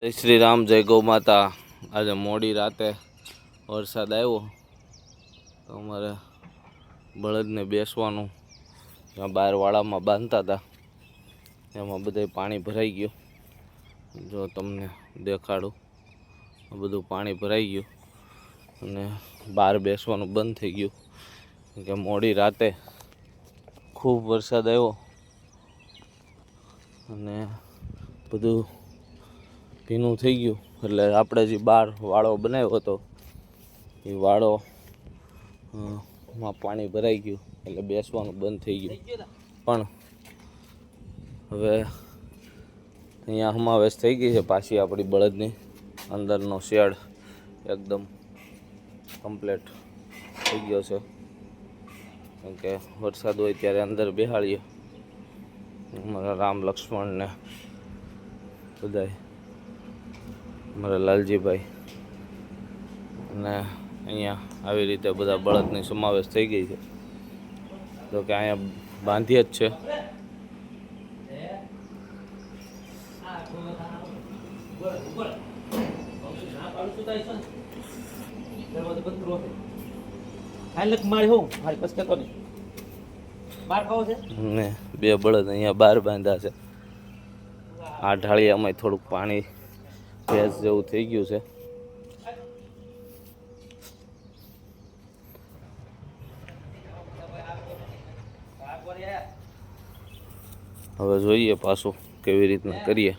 જય શ્રી રામ, જય ગૌ માતા। આજે મોડી રાતે વરસાદ આવ્યો તો અમારે બળદને બેસવાનું ત્યાં બહાર વાડામાં બાંધતા હતા, એમાં બધે પાણી ભરાઈ ગયું। જો તમને દેખાડું, બધું પાણી ભરાઈ ગયું અને બહાર બેસવાનું બંધ થઈ ગયું કે મોડી રાતે ખૂબ વરસાદ આવ્યો અને બધું ભીનું થઈ ગયું। એટલે આપણે જે બહાર વાળો બનાવ્યો હતો એ વાળો માં પાણી ભરાઈ ગયું એટલે બેસવાનું બંધ થઈ ગયું। પણ હવે અહીંયા સમાવેશ થઈ ગઈ છે પાછી આપણી બળદની અંદરનો શેડ એકદમ કમ્પ્લીટ થઈ ગયો છે, કેમ કે વરસાદ હોય ત્યારે અંદર બેહાડીએ। મારા રામ લક્ષ્મણને બધાય, મારા લાલજીભાઈ, અને અહીંયા આવી રીતે બધા બળદની સમાવેશ થઈ ગઈ છે। તો કે અહીંયા બાંધીએ જ છે। ને બે બળદ અહીંયા બહાર બાંધ્યા છે। આ ઢાળિયામાં થોડુંક પાણી ભેજ જેવું થઈ ગયું છે। હવે જોઈએ પાછું કેવી રીતના કરીએ।